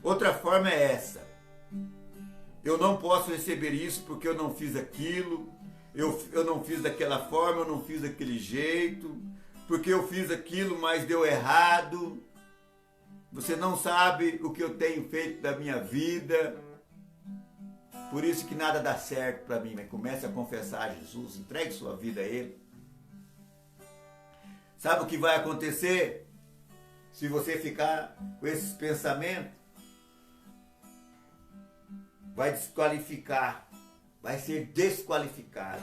outra forma é essa. Eu não posso receber isso porque eu não fiz aquilo, eu não fiz daquela forma, eu não fiz daquele jeito, porque eu fiz aquilo, mas deu errado. Você não sabe o que eu tenho feito da minha vida. Por isso que nada dá certo para mim. Mas comece a confessar a Jesus, entregue sua vida a Ele. Sabe o que vai acontecer se você ficar com esses pensamentos? Vai desqualificar, vai ser desqualificado.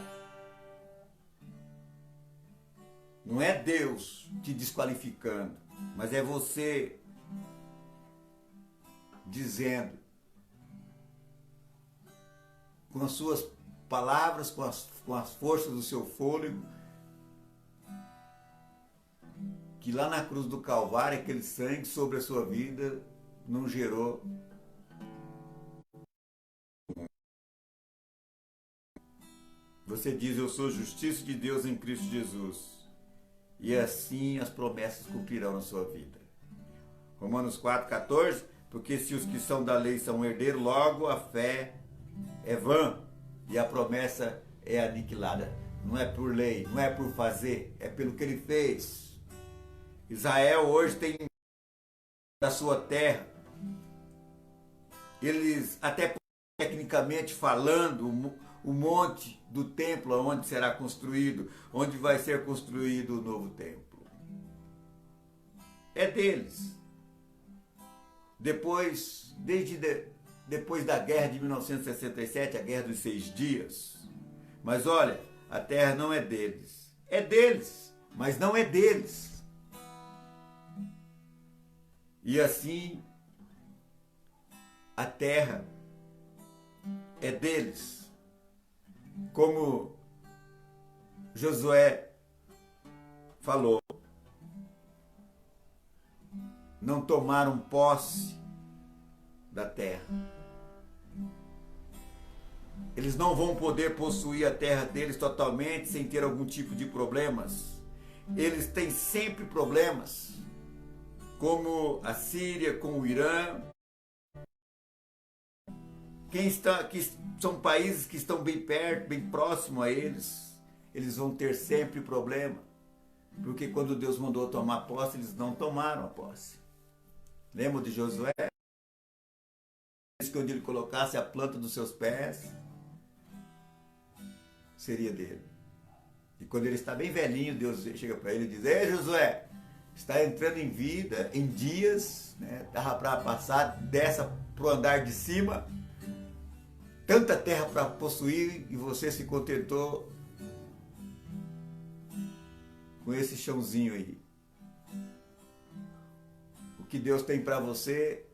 Não é Deus te desqualificando, mas é você dizendo com as suas palavras, com as forças do seu fôlego, que lá na cruz do Calvário, aquele sangue sobre a sua vida não gerou. Você diz, eu sou justiça de Deus em Cristo Jesus. E assim as promessas cumprirão na sua vida. Romanos 4,14, porque se os que são da lei são herdeiros, logo a fé é vã e a promessa é aniquilada. Não é por lei, não é por fazer, é pelo que ele fez. Israel hoje tem da sua terra. Eles, até tecnicamente falando, o monte do templo onde será construído, onde vai ser construído o novo templo. É deles. Depois da guerra de 1967, a guerra dos 6 dias. Mas olha, a terra não é deles. É deles, mas não é deles. E assim, a terra é deles. Como Josué falou, não tomaram posse da terra. Eles não vão poder possuir a terra deles totalmente sem ter algum tipo de problemas. Eles têm sempre problemas, como a Síria, com o Irã. Que são países que estão bem perto, bem próximo a eles, eles vão ter sempre problema, porque quando Deus mandou tomar posse, eles não tomaram a posse. Lembra de Josué? Que onde ele colocasse a planta dos seus pés, seria dele. E quando ele está bem velhinho, Deus chega para ele e diz, ei Josué, está entrando em vida, em dias, né? Dava para passar dessa para o andar de cima, tanta terra para possuir e você se contentou com esse chãozinho aí. O que Deus tem para você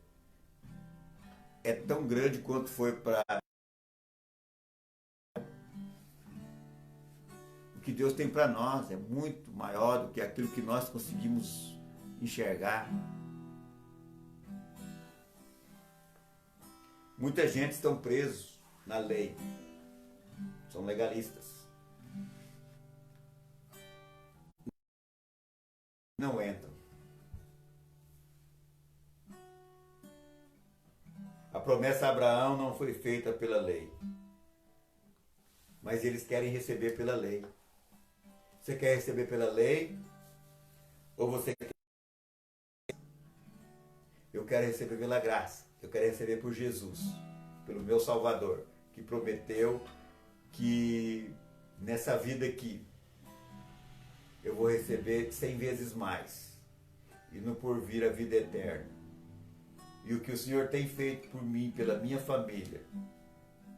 é tão grande quanto foi para... O que Deus tem para nós é muito maior do que aquilo que nós conseguimos enxergar. Muita gente estão presos na lei. São legalistas. Não entram. A promessa a Abraão não foi feita pela lei. Mas eles querem receber pela lei. Você quer receber pela lei? Ou você quer... Eu quero receber pela graça. Eu quero receber por Jesus, pelo meu Salvador, que prometeu que nessa vida aqui eu vou receber 100 vezes mais, e no porvir a vida eterna. E o que o Senhor tem feito por mim, pela minha família,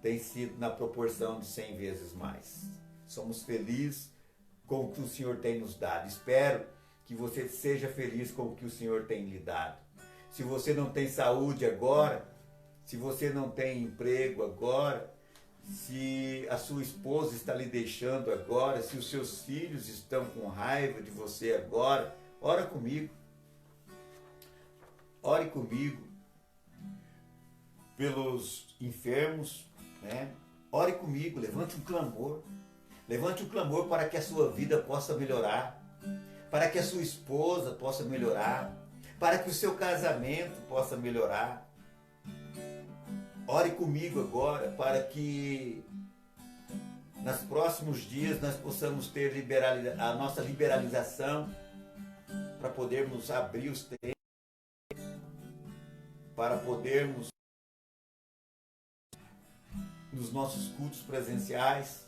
tem sido na proporção de 100 vezes mais. Somos felizes com o que o Senhor tem nos dado. Espero que você seja feliz com o que o Senhor tem lhe dado. Se você não tem saúde agora, se você não tem emprego agora, se a sua esposa está lhe deixando agora, se os seus filhos estão com raiva de você agora, ora comigo. Ore comigo pelos enfermos, né? Ore comigo, levante um clamor. Levante um clamor para que a sua vida possa melhorar, para que a sua esposa possa melhorar, para que o seu casamento possa melhorar. Ore comigo agora para que nos próximos dias nós possamos ter a nossa liberalização para podermos abrir os templos, para podermos nos nossos cultos presenciais.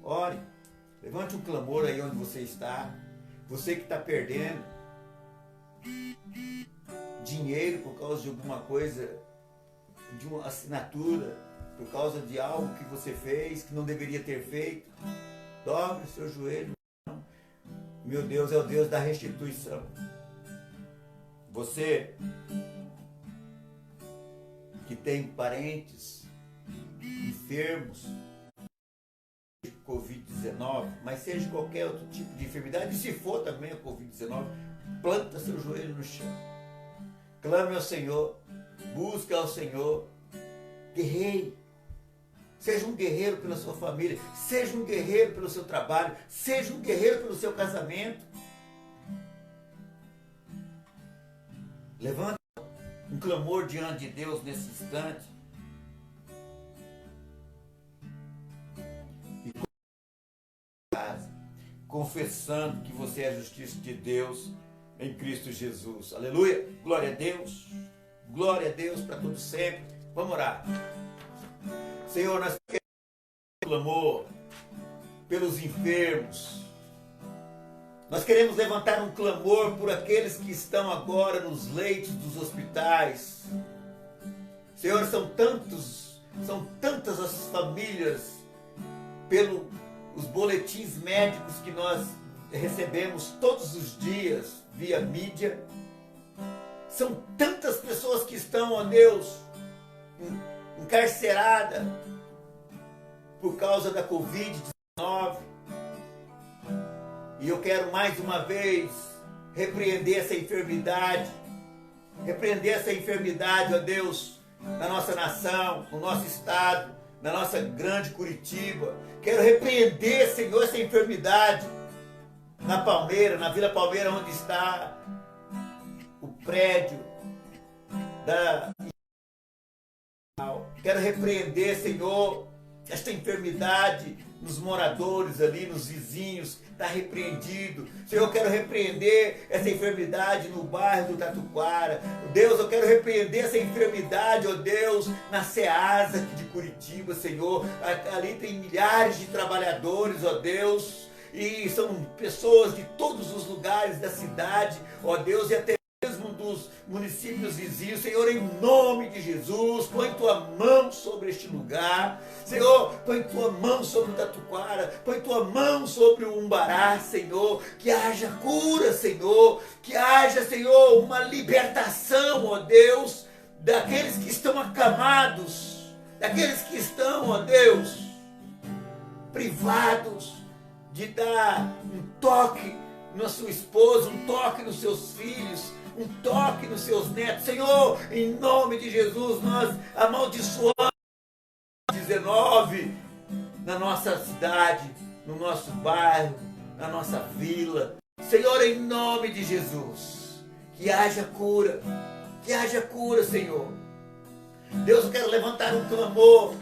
Ore, levante um clamor aí onde você está. Você que está perdendo dinheiro por causa de alguma coisa, de uma assinatura, por causa de algo que você fez, que não deveria ter feito. Dobre o seu joelho. Meu Deus é o Deus da restituição. Você que tem parentes enfermos de Covid-19, mas seja qualquer outro tipo de enfermidade, e se for também a Covid-19, planta seu joelho no chão. Clame ao Senhor, busque ao Senhor, guerreie. Seja um guerreiro pela sua família, seja um guerreiro pelo seu trabalho, seja um guerreiro pelo seu casamento. Levante um clamor diante de Deus nesse instante. E confessando que você é a justiça de Deus em Cristo Jesus. Aleluia! Glória a Deus! Glória a Deus para todo sempre. Vamos orar. Senhor, nós queremos clamor pelos enfermos. Nós queremos levantar um clamor por aqueles que estão agora nos leitos dos hospitais. Senhor, são tantas as famílias, pelos boletins médicos que nós recebemos todos os dias via mídia. São tantas pessoas que estão, ó Deus, encarceradas por causa da Covid-19. E eu quero mais uma vez repreender essa enfermidade, ó Deus, na nossa nação, no nosso estado, na nossa grande Curitiba. Quero repreender, Senhor, essa enfermidade na Palmeira, na Vila Palmeira, onde está o prédio da... Quero repreender, Senhor, esta enfermidade nos moradores ali, nos vizinhos, está repreendido. Senhor, eu quero repreender essa enfermidade no bairro do Tatuquara. Deus, eu quero repreender essa enfermidade, ó Deus, na Ceasa de Curitiba, Senhor. Ali tem milhares de trabalhadores, ó Deus, e são pessoas de todos os lugares da cidade, ó Deus, e até mesmo dos municípios vizinhos. Senhor, em nome de Jesus, põe tua mão sobre este lugar. Senhor, põe tua mão sobre o Tatuquara, põe tua mão sobre o Umbará, Senhor, que haja cura, Senhor, que haja, Senhor, uma libertação, ó Deus, daqueles que estão acamados, daqueles que estão, ó Deus, privados de dar um toque na sua esposa, um toque nos seus filhos, um toque nos seus netos. Senhor, em nome de Jesus, nós amaldiçoamos 19 na nossa cidade, no nosso bairro, na nossa vila. Senhor, em nome de Jesus, que haja cura, Senhor. Deus, eu quero levantar um clamor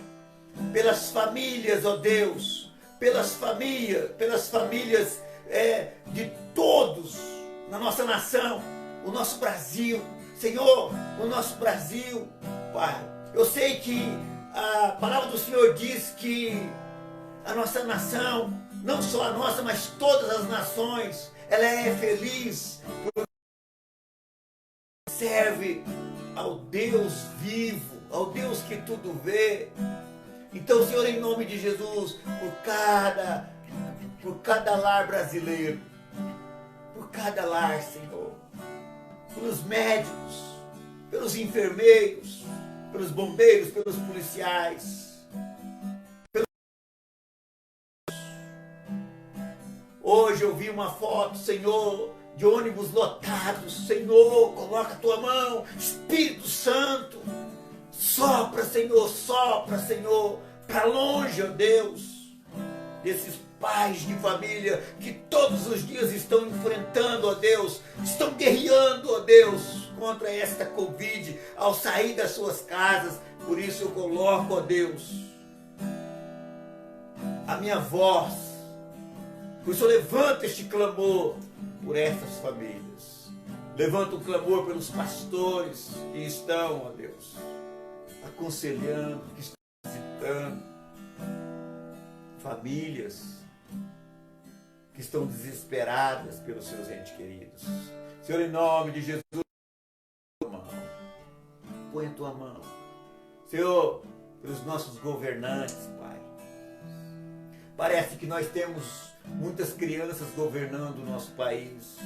pelas famílias, ó Deus, pelas famílias de todos na nossa nação, o nosso Brasil. Senhor, o nosso Brasil, Pai, eu sei que A palavra do Senhor diz que a nossa nação, não só a nossa, mas todas as nações, ela é feliz porque serve ao Deus vivo, ao Deus que tudo vê. Então, Senhor, em nome de Jesus, por cada lar brasileiro, por cada lar, Senhor, pelos médicos, pelos enfermeiros, pelos bombeiros, pelos policiais. Hoje eu vi uma foto, Senhor, de ônibus lotados. Senhor, coloca a tua mão, Espírito Santo, sopra, Senhor, para longe, ó Deus, desses pais de família que todos os dias estão enfrentando, ó Deus, estão guerreando, ó Deus, contra esta Covid ao sair das suas casas. Por isso eu coloco, ó Deus, a minha voz, por isso eu levanto este clamor por essas famílias. Levanto um clamor pelos pastores que estão, ó Deus, aconselhando, que estão visitando famílias que estão desesperadas pelos seus entes queridos. Senhor, em nome de Jesus, põe a tua mão. Senhor, pelos nossos governantes, Pai. Parece que nós temos muitas crianças governando o nosso país.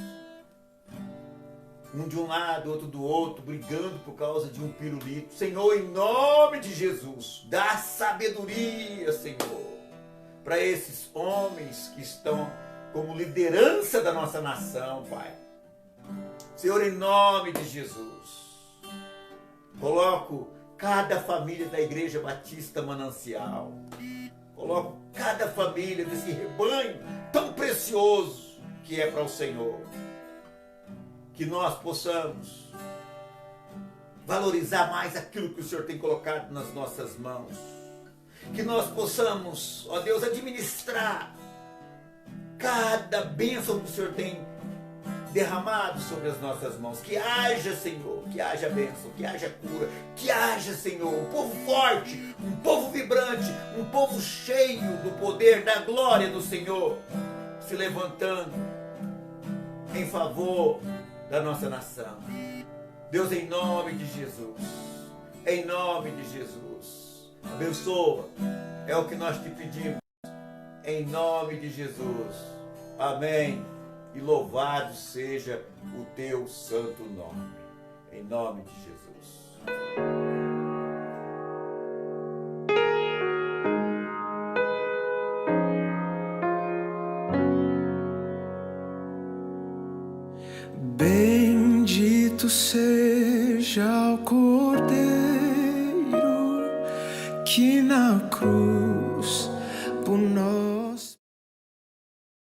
Um de um lado, outro do outro, brigando por causa de um pirulito. Senhor, em nome de Jesus, dá sabedoria, Senhor, para esses homens que estão como liderança da nossa nação, Pai. Senhor, em nome de Jesus, coloco cada família da Igreja Batista Manancial. Coloco cada família desse rebanho tão precioso que é para o Senhor. Que nós possamos valorizar mais aquilo que o Senhor tem colocado nas nossas mãos. Que nós possamos, ó Deus, administrar cada bênção que o Senhor tem derramado sobre as nossas mãos. Que haja, Senhor, que haja bênção, que haja cura, que haja, Senhor, um povo forte, um povo vibrante, um povo cheio do poder, da glória do Senhor, se levantando em favor da nossa nação. Deus, em nome de Jesus, em nome de Jesus, abençoa, é o que nós te pedimos, em nome de Jesus, amém, e louvado seja o teu santo nome, em nome de Jesus. Bendito seja o Cordeiro que na cruz